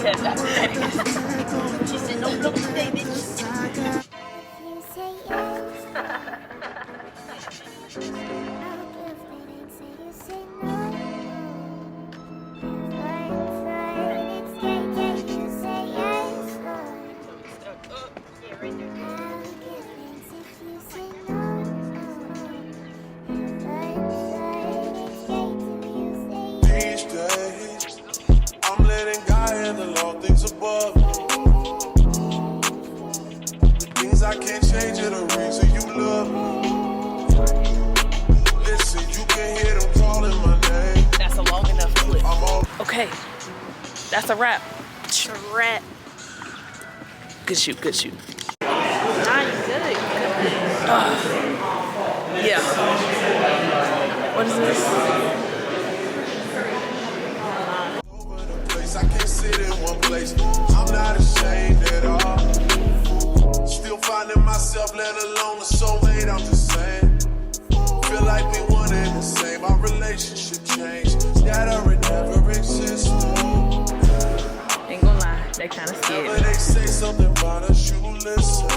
test out today. She said, no blow today, bitch. These days, I'm letting God handle all things above. The things I can't change are the reason you love me. Listen, you can hear them calling my name. That's a long enough clip. I'm all Okay, that's a wrap. It's a wrap. Good shoot, good shoot. Nice, good. Yeah. What is this? over the place. I can't sit in one place. I'm not ashamed at all. Still finding myself, let alone a soulmate. I'm just saying. Feel like we one and the same. Our relationship changed. That or it never existed. Ain't gonna lie, they kind of Whenever scared. they say something about us, you listen.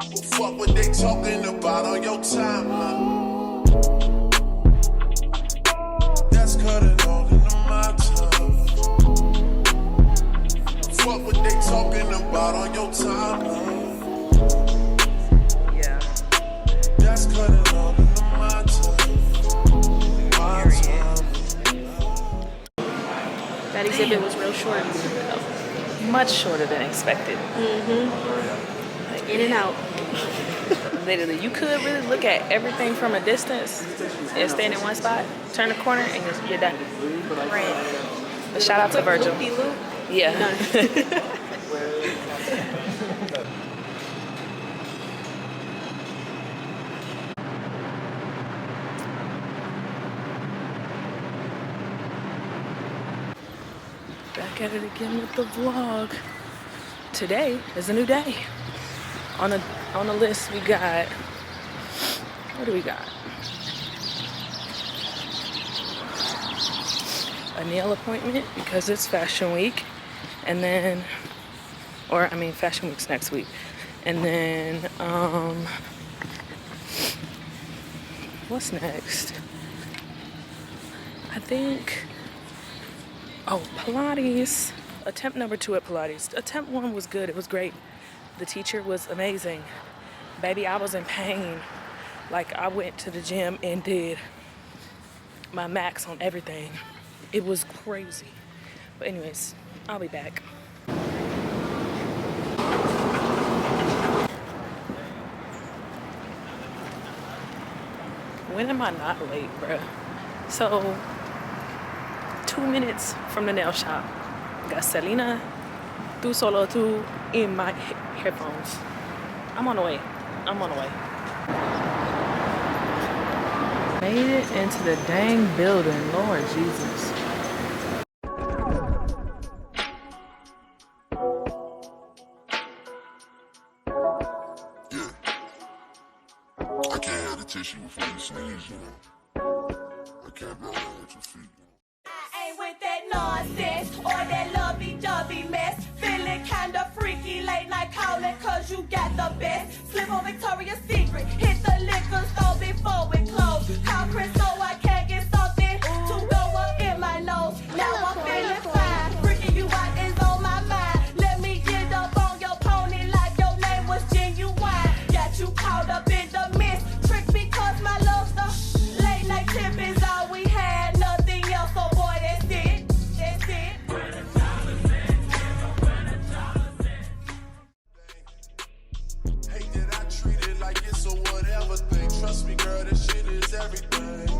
Well, fuck what they talking about on your timeline. That's cutting all into my time. Fuck what they talking about on your timeline. Yeah. That's cutting all into my time. My time. That exhibit was real short. Much shorter than expected. In and out. Literally, you could really look at everything from a distance and stand in one spot, turn the corner, and you're done. Right. But shout out to Virgil. Loop-de-loop. Yeah. Back at it again with the vlog. Today is a new day. On the list we got, what do we got? A nail appointment because it's Fashion Week, and then, Fashion Week's next week, and then what's next? I think, Pilates. Attempt number 2 at Pilates. Attempt 1 was good. It was great. The teacher was amazing. Baby, I was in pain. Like, I went to the gym and did my max on everything. It was crazy. But anyways, I'll be back. When am I not late, bruh? So, 2 minutes from the nail shop. Gasolina, tú solo tú, in my headphones. I'm on the way. Made it into the dang building, Lord Jesus. Yeah. I can't have the tissue before you sneeze, you know. I can't roll that with your feet. I ain't with that nonsense or that lovey-dovey mess. Feeling kinda freaky, late night calling cause you got the best. Slip on Victoria's Secret, hit the liquor store before it close. Call Chris so I can't get something to go up in my nose. Now I'm feeling fine, freaking you out is on my mind. Let me get up on your pony like your name was Genuine. Got you caught up in the mist, tricked because my love's the late night tip is all we had, nothing else. So boy, that's it. Hate that I treat it like it's a whatever thing. Trust me, girl, this shit is everything.